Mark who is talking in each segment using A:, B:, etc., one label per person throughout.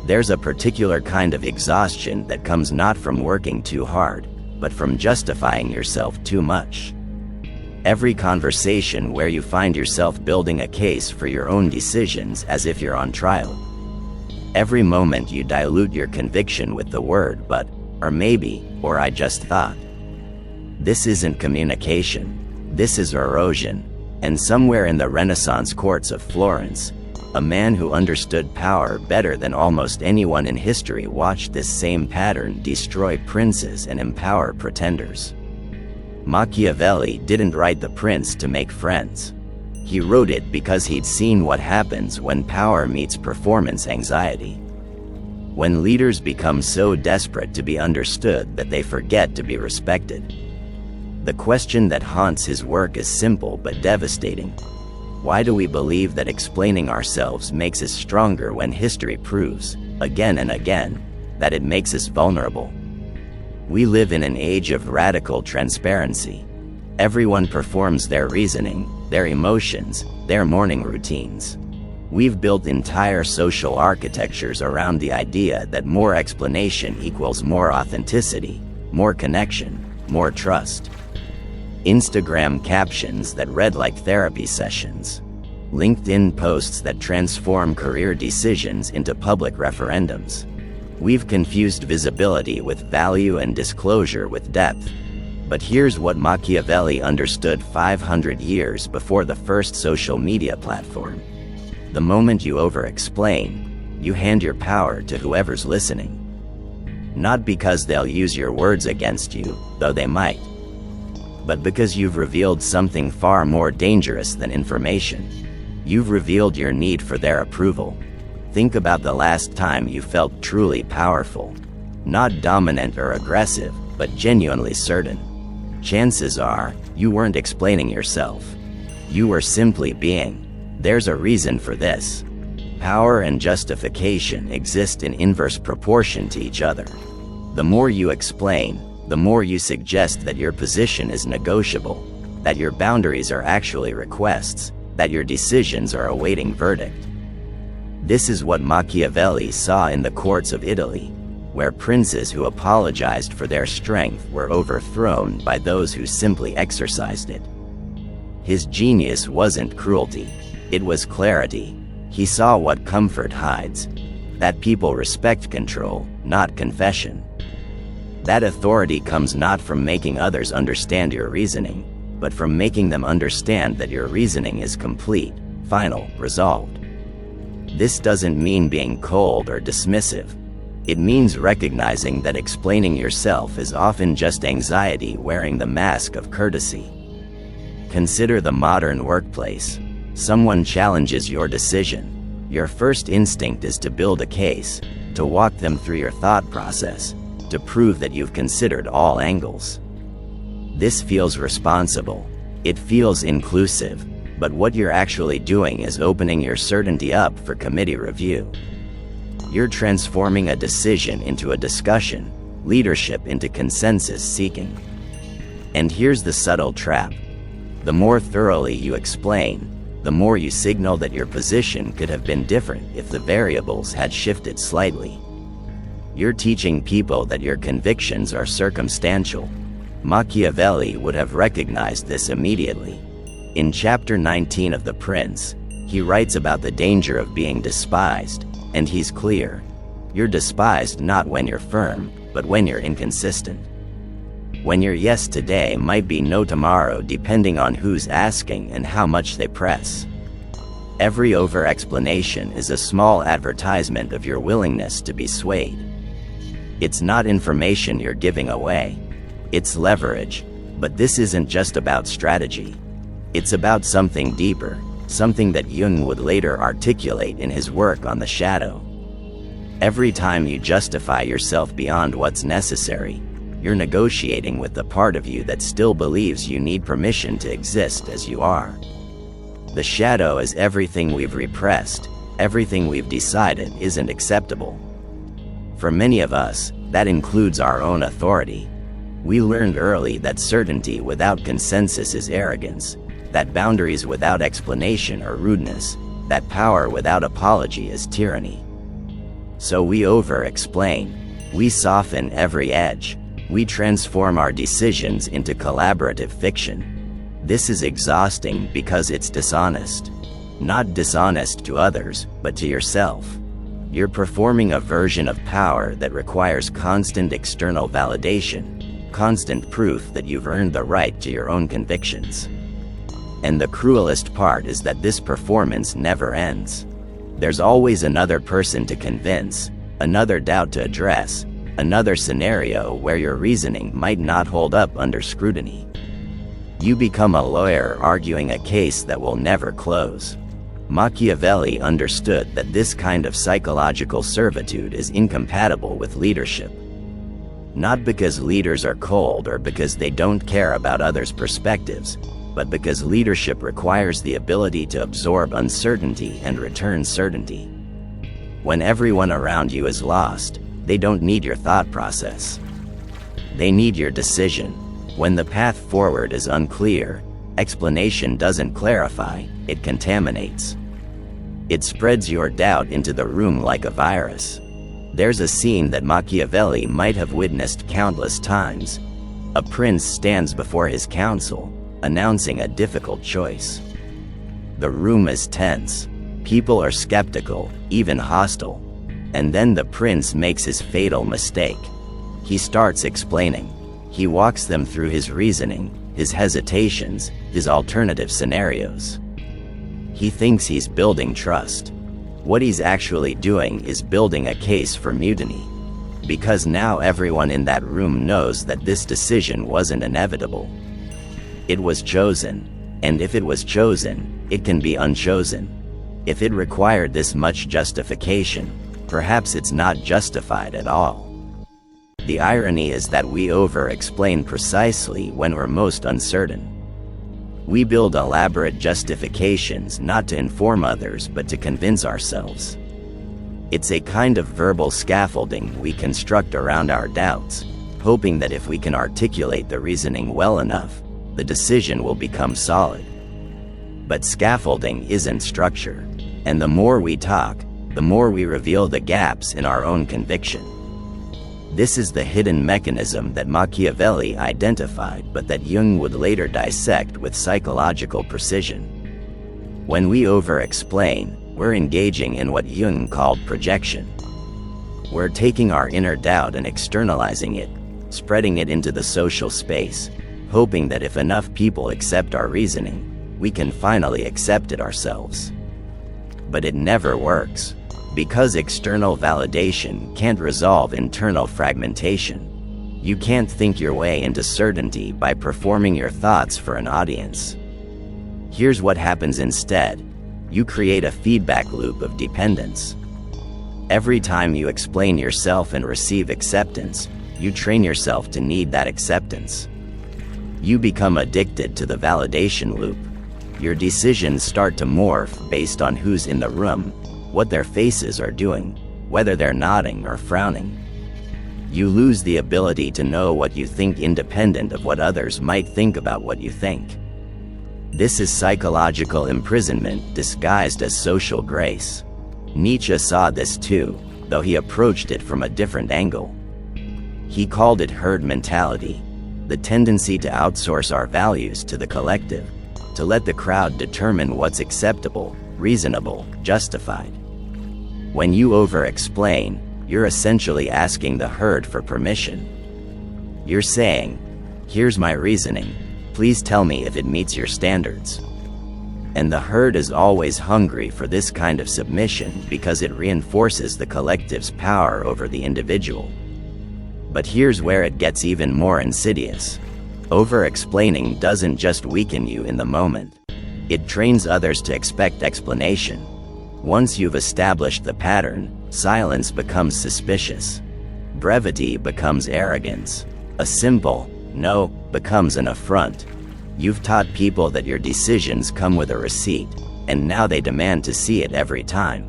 A: There's a particular kind of exhaustion that comes not from working too hard, but from justifying yourself too much. Every conversation where you find yourself building a case for your own decisions as if you're on trial. Every moment you dilute your conviction with the word but, or maybe, or I just thought. This isn't communication. This is erosion. And somewhere in the Renaissance courts of Florence, a man who understood power better than almost anyone in history watched this same pattern destroy princes and empower pretenders. Machiavelli didn't write The Prince to make friends. He wrote it because he'd seen what happens when power meets performance anxiety. When leaders become so desperate to be understood that they forget to be respected. The question that haunts his work is simple but devastating. Why do we believe that explaining ourselves makes us stronger when history proves, again and again, that it makes us vulnerable? We live in an age of radical transparency. Everyone performs their reasoning, their emotions, their morning routines. We've built entire social architectures around the idea that more explanation equals more authenticity, more connection, more trust. Instagram captions that read like therapy sessions. LinkedIn posts that transform career decisions into public referendums. We've confused visibility with value and disclosure with depth. But here's what Machiavelli understood 500 years before the first social media platform. The moment you over-explain, you hand your power to whoever's listening. Not because they'll use your words against you, though they might, but because you've revealed something far more dangerous than information. You've revealed your need for their approval. Think about the last time you felt truly powerful. Not dominant or aggressive, but genuinely certain. Chances are, you weren't explaining yourself. You were simply being. There's a reason for this. Power and justification exist in inverse proportion to each other. The more you explain, the more you suggest that your position is negotiable, that your boundaries are actually requests, that your decisions are awaiting verdict. This is what Machiavelli saw in the courts of Italy, where princes who apologized for their strength were overthrown by those who simply exercised it. His genius wasn't cruelty, it was clarity. He saw what comfort hides, that people respect control, not confession. That authority comes not from making others understand your reasoning, but from making them understand that your reasoning is complete, final, resolved. This doesn't mean being cold or dismissive. It means recognizing that explaining yourself is often just anxiety wearing the mask of courtesy. Consider the modern workplace. Someone challenges your decision. Your first instinct is to build a case, to walk them through your thought process, to prove that you've considered all angles. This feels responsible. It feels inclusive, but what you're actually doing is opening your certainty up for committee review. You're transforming a decision into a discussion, leadership into consensus seeking. And here's the subtle trap. The more thoroughly you explain, the more you signal that your position could have been different if the variables had shifted slightly. You're teaching people that your convictions are circumstantial. Machiavelli would have recognized this immediately. In chapter 19 of The Prince, he writes about the danger of being despised, and he's clear. You're despised not when you're firm, but when you're inconsistent. When your yes today might be no tomorrow depending on who's asking and how much they press. Every over-explanation is a small advertisement of your willingness to be swayed. It's not information you're giving away. It's leverage, but this isn't just about strategy. It's about something deeper, something that Jung would later articulate in his work on the shadow. Every time you justify yourself beyond what's necessary, you're negotiating with the part of you that still believes you need permission to exist as you are. The shadow is everything we've repressed, everything we've decided isn't acceptable. For many of us, that includes our own authority. We learned early that certainty without consensus is arrogance, that boundaries without explanation are rudeness, that power without apology is tyranny. So we over-explain. We soften every edge. We transform our decisions into collaborative fiction. This is exhausting because it's dishonest. Not dishonest to others, but to yourself. You're performing a version of power that requires constant external validation, constant proof that you've earned the right to your own convictions. And the cruelest part is that this performance never ends. There's always another person to convince, another doubt to address, another scenario where your reasoning might not hold up under scrutiny. You become a lawyer arguing a case that will never close. Machiavelli understood that this kind of psychological servitude is incompatible with leadership. Not because leaders are cold or because they don't care about others' perspectives, but because leadership requires the ability to absorb uncertainty and return certainty. When everyone around you is lost, they don't need your thought process. They need your decision. When the path forward is unclear, explanation doesn't clarify, it contaminates. It spreads your doubt into the room like a virus. There's a scene that Machiavelli might have witnessed countless times. A prince stands before his council, announcing a difficult choice. The room is tense. People are skeptical, even hostile. And then the prince makes his fatal mistake. He starts explaining. He walks them through his reasoning, his hesitations, his alternative scenarios. He thinks he's building trust. What he's actually doing is building a case for mutiny. Because now everyone in that room knows that this decision wasn't inevitable. It was chosen, and if it was chosen, it can be unchosen. If it required this much justification, perhaps it's not justified at all. The irony is that we over-explain precisely when we're most uncertain. We build elaborate justifications not to inform others but to convince ourselves. It's a kind of verbal scaffolding we construct around our doubts, hoping that if we can articulate the reasoning well enough, the decision will become solid. But scaffolding isn't structure, and the more we talk, the more we reveal the gaps in our own conviction. This is the hidden mechanism that Machiavelli identified but that Jung would later dissect with psychological precision. When we over-explain, we're engaging in what Jung called projection. We're taking our inner doubt and externalizing it, spreading it into the social space, hoping that if enough people accept our reasoning, we can finally accept it ourselves. But it never works. Because external validation can't resolve internal fragmentation. You can't think your way into certainty by performing your thoughts for an audience. Here's what happens instead. You create a feedback loop of dependence. Every time you explain yourself and receive acceptance, you train yourself to need that acceptance. You become addicted to the validation loop. Your decisions start to morph based on who's in the room, what their faces are doing, whether they're nodding or frowning. You lose the ability to know what you think independent of what others might think about what you think. This is psychological imprisonment disguised as social grace. Nietzsche saw this too, though he approached it from a different angle. He called it herd mentality, the tendency to outsource our values to the collective, to let the crowd determine what's acceptable, reasonable, justified. When you over-explain, you're essentially asking the herd for permission. You're saying, "Here's my reasoning, please tell me if it meets your standards." And the herd is always hungry for this kind of submission because it reinforces the collective's power over the individual. But here's where it gets even more insidious. Over-explaining doesn't just weaken you in the moment. It trains others to expect explanation. Once you've established the pattern, silence becomes suspicious. Brevity becomes arrogance. A simple "no" becomes an affront. You've taught people that your decisions come with a receipt, and now they demand to see it every time.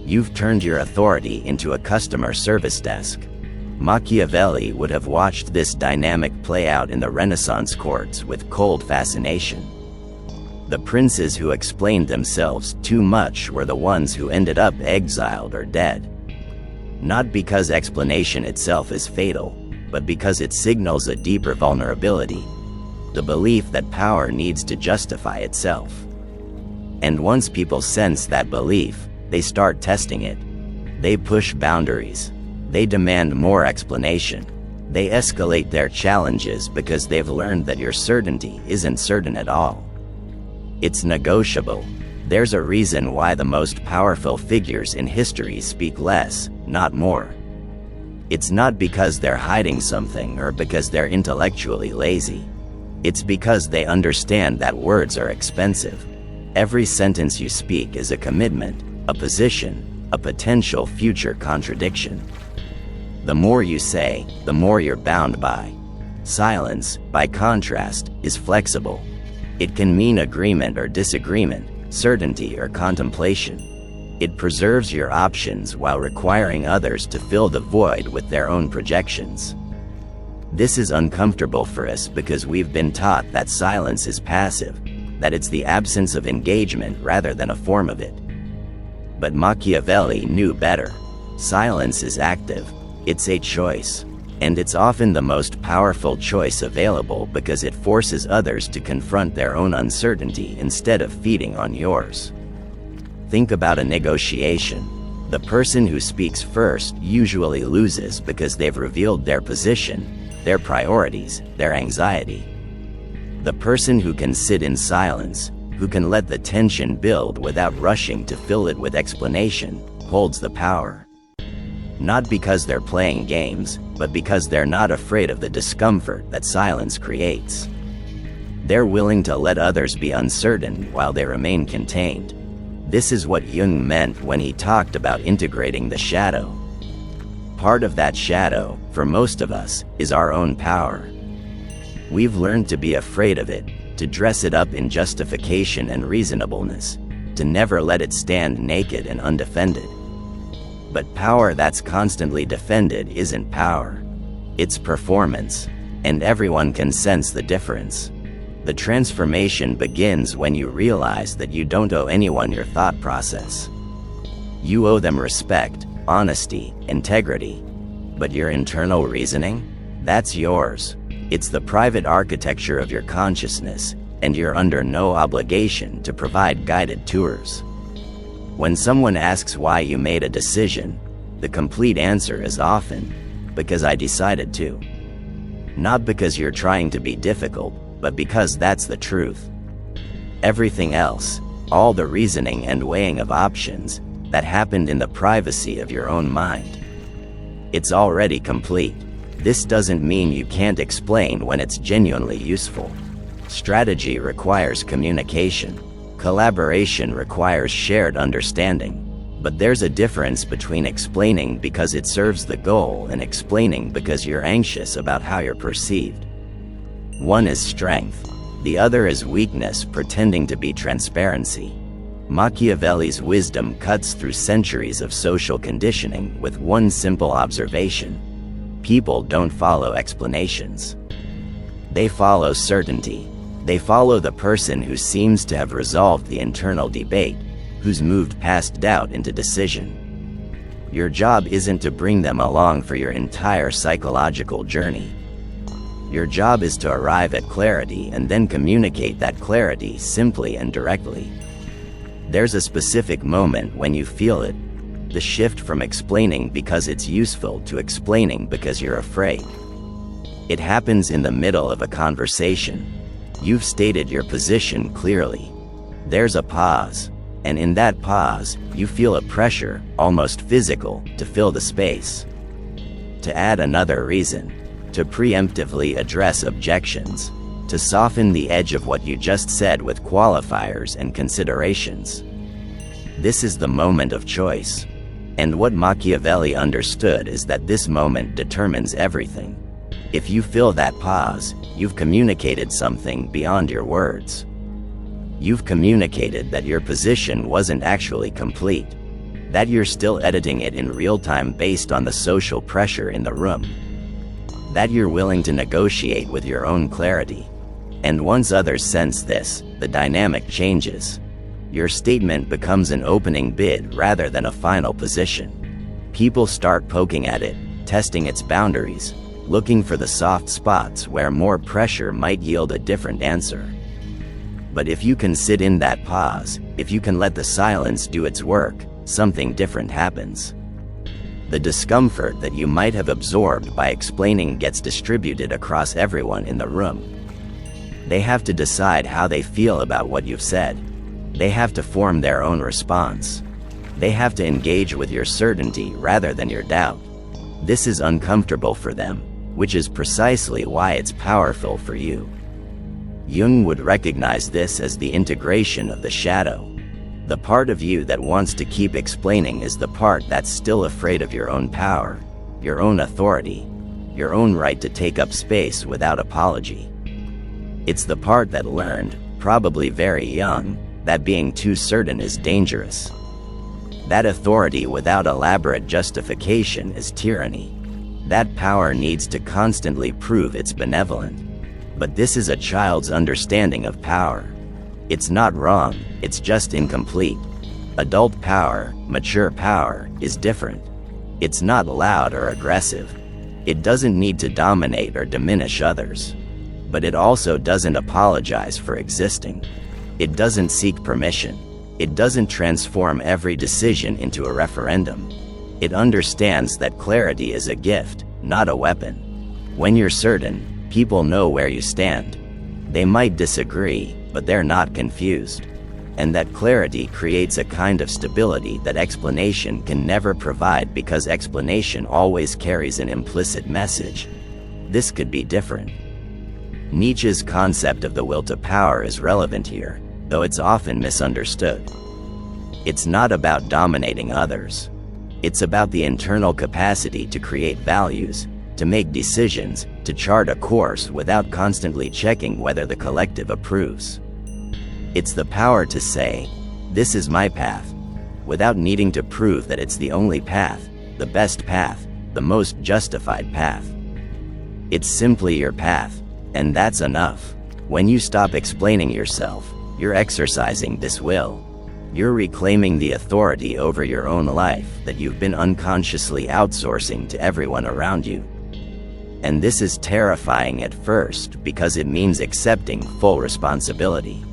A: You've turned your authority into a customer service desk. Machiavelli would have watched this dynamic play out in the Renaissance courts with cold fascination. The princes who explained themselves too much were the ones who ended up exiled or dead. Not because explanation itself is fatal, but because it signals a deeper vulnerability, the belief that power needs to justify itself. And once people sense that belief, they start testing it. They push boundaries. They demand more explanation. They escalate their challenges because they've learned that your certainty isn't certain at all. It's negotiable. There's a reason why the most powerful figures in history speak less, not more. It's not because they're hiding something or because they're intellectually lazy. It's because they understand that words are expensive. Every sentence you speak is a commitment, a position, a potential future contradiction. The more you say, the more you're bound by. Silence, by contrast, is flexible. It can mean agreement or disagreement, certainty or contemplation. It preserves your options while requiring others to fill the void with their own projections. This is uncomfortable for us because we've been taught that silence is passive, that it's the absence of engagement rather than a form of it. But Machiavelli knew better. Silence is active. It's a choice. And it's often the most powerful choice available because it forces others to confront their own uncertainty instead of feeding on yours. Think about a negotiation. The person who speaks first usually loses because they've revealed their position, their priorities, their anxiety. The person who can sit in silence, who can let the tension build without rushing to fill it with explanation, holds the power. Not because they're playing games, but because they're not afraid of the discomfort that silence creates. They're willing to let others be uncertain while they remain contained. This is what Jung meant when he talked about integrating the shadow. Part of that shadow, for most of us, is our own power. We've learned to be afraid of it, to dress it up in justification and reasonableness, to never let it stand naked and undefended. But power that's constantly defended isn't power. It's performance, and everyone can sense the difference. The transformation begins when you realize that you don't owe anyone your thought process. You owe them respect, honesty, integrity. But your internal reasoning? That's yours. It's the private architecture of your consciousness, and you're under no obligation to provide guided tours. When someone asks why you made a decision, the complete answer is often, because I decided to. Not because you're trying to be difficult, but because that's the truth. Everything else, all the reasoning and weighing of options, that happened in the privacy of your own mind. It's already complete. This doesn't mean you can't explain when it's genuinely useful. Strategy requires communication. Collaboration requires shared understanding. But there's a difference between explaining because it serves the goal and explaining because you're anxious about how you're perceived. One is strength. The other is weakness pretending to be transparency. Machiavelli's wisdom cuts through centuries of social conditioning with one simple observation. People don't follow explanations. They follow certainty. They follow the person who seems to have resolved the internal debate, who's moved past doubt into decision. Your job isn't to bring them along for your entire psychological journey. Your job is to arrive at clarity and then communicate that clarity simply and directly. There's a specific moment when you feel it, the shift from explaining because it's useful to explaining because you're afraid. It happens in the middle of a conversation. You've stated your position clearly. There's a pause, and in that pause, you feel a pressure, almost physical, to fill the space. To add another reason, to preemptively address objections, to soften the edge of what you just said with qualifiers and considerations. This is the moment of choice. And what Machiavelli understood is that this moment determines everything. If you fill that pause, you've communicated something beyond your words. You've communicated that your position wasn't actually complete, that you're still editing it in real time based on the social pressure in the room, that you're willing to negotiate with your own clarity. And once others sense this, the dynamic changes. Your statement becomes an opening bid rather than a final position. People start poking at it, testing its boundaries, looking for the soft spots where more pressure might yield a different answer. But if you can sit in that pause, if you can let the silence do its work, something different happens. The discomfort that you might have absorbed by explaining gets distributed across everyone in the room. They have to decide how they feel about what you've said. They have to form their own response. They have to engage with your certainty rather than your doubt. This is uncomfortable for them, which is precisely why it's powerful for you. Jung would recognize this as the integration of the shadow. The part of you that wants to keep explaining is the part that's still afraid of your own power, your own authority, your own right to take up space without apology. It's the part that learned, probably very young, that being too certain is dangerous. That authority without elaborate justification is tyranny. That power needs to constantly prove it's benevolent. But this is a child's understanding of power. It's not wrong, it's just incomplete. Adult power, mature power, is different. It's not loud or aggressive. It doesn't need to dominate or diminish others. But it also doesn't apologize for existing. It doesn't seek permission. It doesn't transform every decision into a referendum. It understands that clarity is a gift, not a weapon. When you're certain, people know where you stand. They might disagree, but they're not confused. And that clarity creates a kind of stability that explanation can never provide, because explanation always carries an implicit message. This could be different. Nietzsche's concept of the will to power is relevant here, though it's often misunderstood. It's not about dominating others. It's about the internal capacity to create values, to make decisions, to chart a course without constantly checking whether the collective approves. It's the power to say, "This is my path," without needing to prove that it's the only path, the best path, the most justified path. It's simply your path, and that's enough. When you stop explaining yourself, you're exercising this will. You're reclaiming the authority over your own life that you've been unconsciously outsourcing to everyone around you. And this is terrifying at first, because it means accepting full responsibility.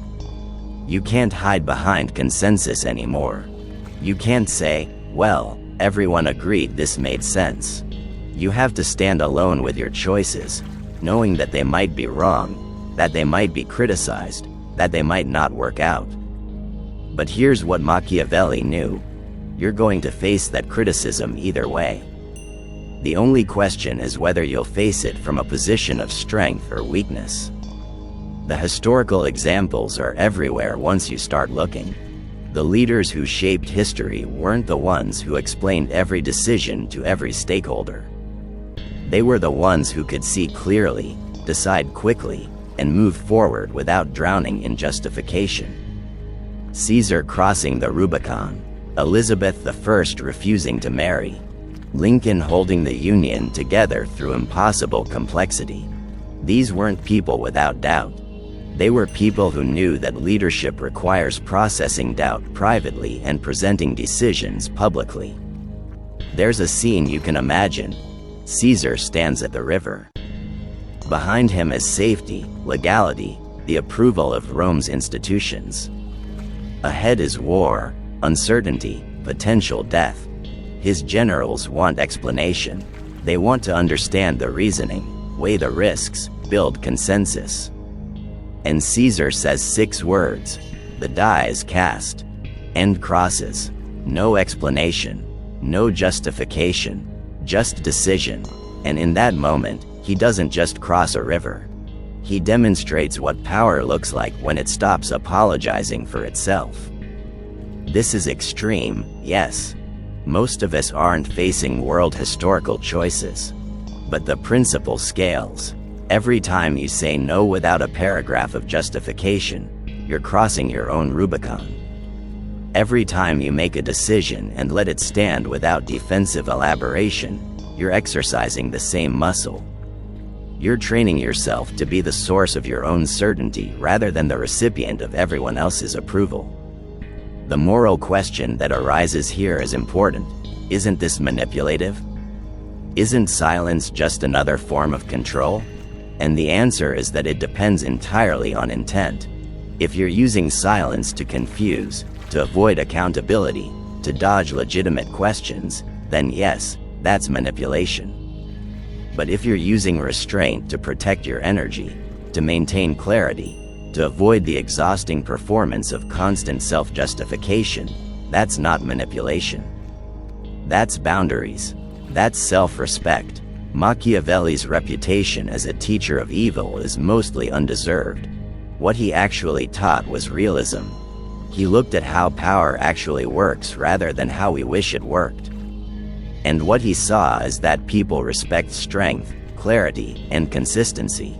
A: You can't hide behind consensus anymore. You can't say, "Well, everyone agreed this made sense." You have to stand alone with your choices, knowing that they might be wrong, that they might be criticized, that they might not work out. But here's what Machiavelli knew: you're going to face that criticism either way. The only question is whether you'll face it from a position of strength or weakness. The historical examples are everywhere once you start looking. The leaders who shaped history weren't the ones who explained every decision to every stakeholder. They were the ones who could see clearly, decide quickly, and move forward without drowning in justification. Caesar crossing the Rubicon, Elizabeth I refusing to marry, Lincoln holding the Union together through impossible complexity. These weren't people without doubt. They were people who knew that leadership requires processing doubt privately and presenting decisions publicly. There's a scene you can imagine. Caesar stands at the river. Behind him is safety, legality, the approval of Rome's institutions. Ahead is war, uncertainty, potential death. His generals want explanation. They want to understand the reasoning, weigh the risks, build consensus. And Caesar says 6 words: the die is cast. End crosses. No explanation, no justification, just decision. And in that moment, he doesn't just cross a river. He demonstrates what power looks like when it stops apologizing for itself. This is extreme, yes. Most of us aren't facing world historical choices. But the principle scales. Every time you say no without a paragraph of justification, you're crossing your own Rubicon. Every time you make a decision and let it stand without defensive elaboration, you're exercising the same muscle. You're training yourself to be the source of your own certainty rather than the recipient of everyone else's approval. The moral question that arises here is important. Isn't this manipulative? Isn't silence just another form of control? And the answer is that it depends entirely on intent. If you're using silence to confuse, to avoid accountability, to dodge legitimate questions, then yes, that's manipulation. But if you're using restraint to protect your energy, to maintain clarity, to avoid the exhausting performance of constant self-justification, that's not manipulation. That's boundaries. That's self-respect. Machiavelli's reputation as a teacher of evil is mostly undeserved. What he actually taught was realism. He looked at how power actually works rather than how we wish it worked. And what he saw is that people respect strength, clarity, and consistency.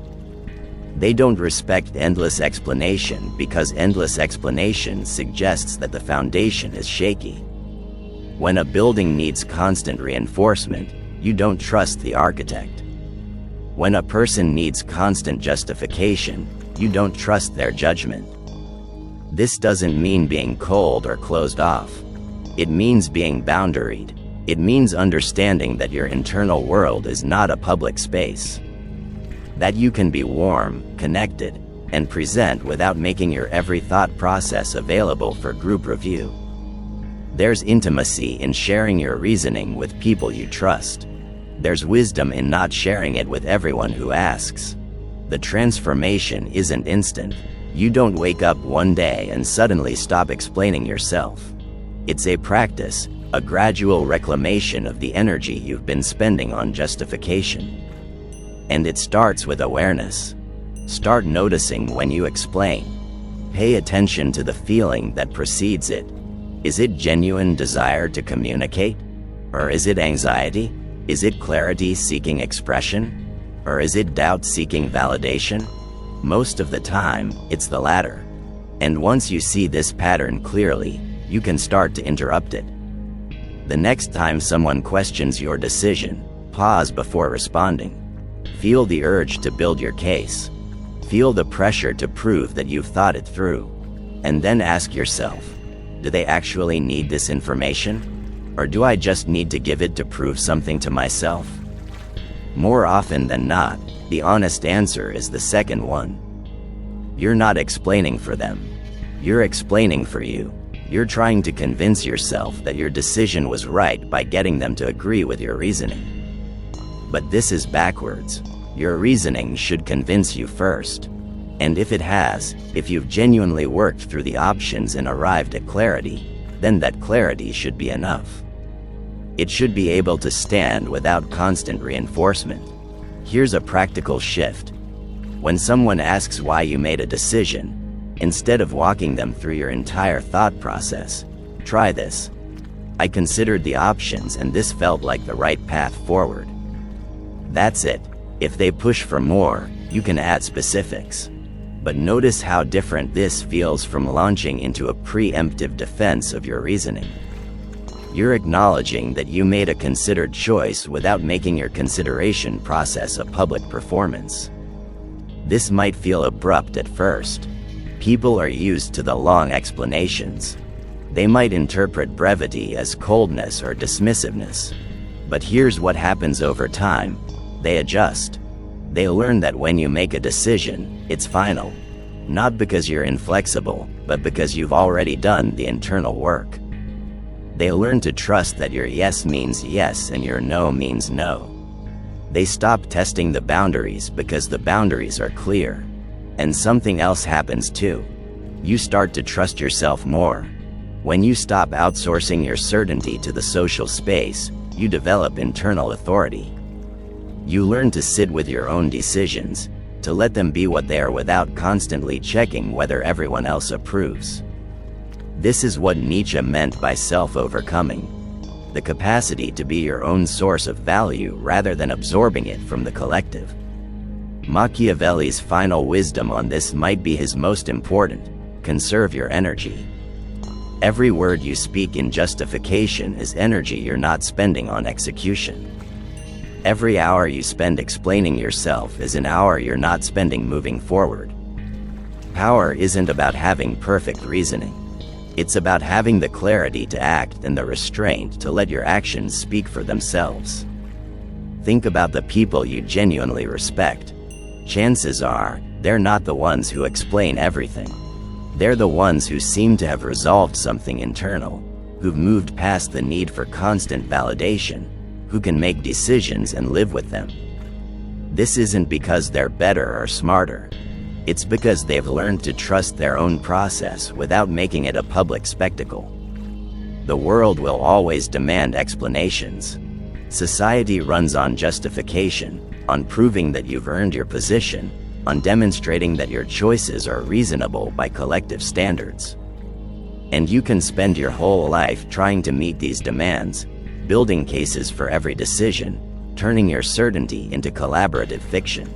A: They don't respect endless explanation because endless explanation suggests that the foundation is shaky. When a building needs constant reinforcement, you don't trust the architect. When a person needs constant justification, you don't trust their judgment. This doesn't mean being cold or closed off. It means being boundaried. It means understanding that your internal world is not a public space. That you can be warm, connected, and present without making your every thought process available for group review. There's intimacy in sharing your reasoning with people you trust. There's wisdom in not sharing it with everyone who asks. The transformation isn't instant. You don't wake up one day and suddenly stop explaining yourself. It's a practice, a gradual reclamation of the energy you've been spending on justification. And it starts with awareness. Start noticing when you explain. Pay attention to the feeling that precedes it. Is it genuine desire to communicate? Or is it anxiety? Is it clarity seeking expression? Or is it doubt seeking validation? Most of the time, it's the latter. And once you see this pattern clearly, you can start to interrupt it. The next time someone questions your decision, pause before responding. Feel the urge to build your case. Feel the pressure to prove that you've thought it through. And then ask yourself, do they actually need this information? Or do I just need to give it to prove something to myself? More often than not, the honest answer is the second one. You're not explaining for them. You're explaining for you. You're trying to convince yourself that your decision was right by getting them to agree with your reasoning. But this is backwards. Your reasoning should convince you first. And if it has, if you've genuinely worked through the options and arrived at clarity, then that clarity should be enough. It should be able to stand without constant reinforcement. Here's a practical shift. When someone asks why you made a decision, instead of walking them through your entire thought process, try this. I considered the options and this felt like the right path forward. That's it. If they push for more, you can add specifics. But notice how different this feels from launching into a preemptive defense of your reasoning. You're acknowledging that you made a considered choice without making your consideration process a public performance. This might feel abrupt at first. People are used to the long explanations. They might interpret brevity as coldness or dismissiveness. But here's what happens over time. They adjust. They learn that when you make a decision, it's final. Not because you're inflexible, but because you've already done the internal work. They learn to trust that your yes means yes and your no means no. They stop testing the boundaries because the boundaries are clear. And something else happens too. You start to trust yourself more. When you stop outsourcing your certainty to the social space, you develop internal authority. You learn to sit with your own decisions, to let them be what they are without constantly checking whether everyone else approves. This is what Nietzsche meant by self-overcoming. The capacity to be your own source of value rather than absorbing it from the collective. Machiavelli's final wisdom on this might be his most important: conserve your energy. Every word you speak in justification is energy you're not spending on execution. Every hour you spend explaining yourself is an hour you're not spending moving forward. Power isn't about having perfect reasoning. It's about having the clarity to act and the restraint to let your actions speak for themselves. Think about the people you genuinely respect. Chances are, they're not the ones who explain everything. They're the ones who seem to have resolved something internal, who've moved past the need for constant validation, who can make decisions and live with them. This isn't because they're better or smarter. It's because they've learned to trust their own process without making it a public spectacle. The world will always demand explanations. Society runs on justification, on proving that you've earned your position, on demonstrating that your choices are reasonable by collective standards. And you can spend your whole life trying to meet these demands, building cases for every decision, turning your certainty into collaborative fiction.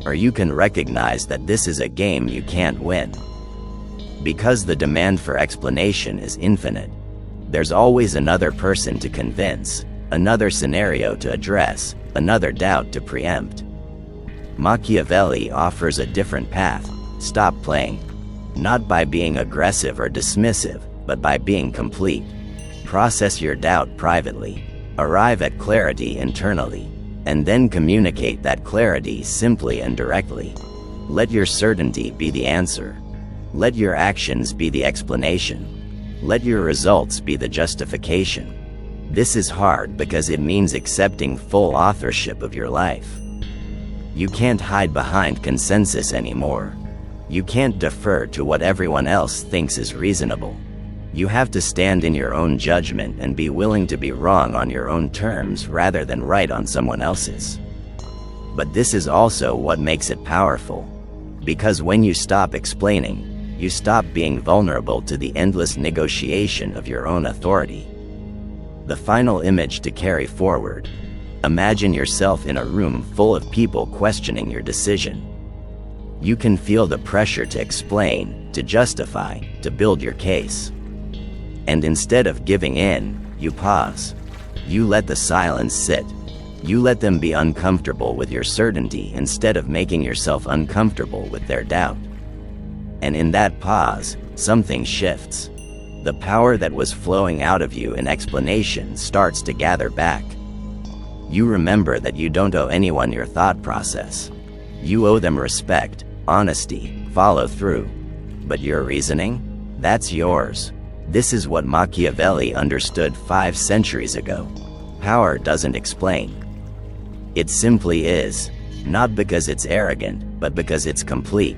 A: Or you can recognize that this is a game you can't win. Because the demand for explanation is infinite, there's always another person to convince, another scenario to address, another doubt to preempt. Machiavelli offers a different path. Stop playing. Not by being aggressive or dismissive, but by being complete. Process your doubt privately. Arrive at clarity internally. And then communicate that clarity simply and directly. Let your certainty be the answer. Let your actions be the explanation. Let your results be the justification. This is hard because it means accepting full authorship of your life. You can't hide behind consensus anymore. You can't defer to what everyone else thinks is reasonable. You have to stand in your own judgment and be willing to be wrong on your own terms rather than right on someone else's. But this is also what makes it powerful. Because when you stop explaining, you stop being vulnerable to the endless negotiation of your own authority. The final image to carry forward. Imagine yourself in a room full of people questioning your decision. You can feel the pressure to explain, to justify, to build your case. And instead of giving in, you pause. You let the silence sit. You let them be uncomfortable with your certainty instead of making yourself uncomfortable with their doubt. And in that pause, something shifts. The power that was flowing out of you in explanation starts to gather back. You remember that you don't owe anyone your thought process. You owe them respect, honesty, follow through. But your reasoning? That's yours. This is what Machiavelli understood 5 centuries ago. Power doesn't explain. It simply is, not because it's arrogant, but because it's complete.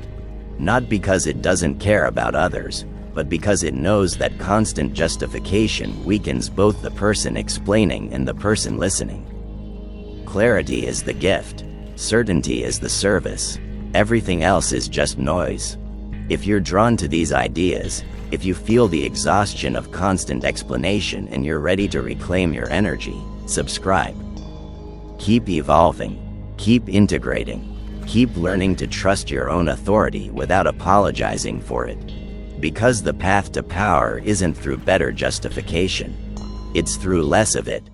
A: Not because it doesn't care about others, but because it knows that constant justification weakens both the person explaining and the person listening. Clarity is the gift. Certainty is the service. Everything else is just noise. If you're drawn to these ideas, if you feel the exhaustion of constant explanation and you're ready to reclaim your energy, subscribe. Keep evolving. Keep integrating. Keep learning to trust your own authority without apologizing for it. Because the path to power isn't through better justification. It's through less of it.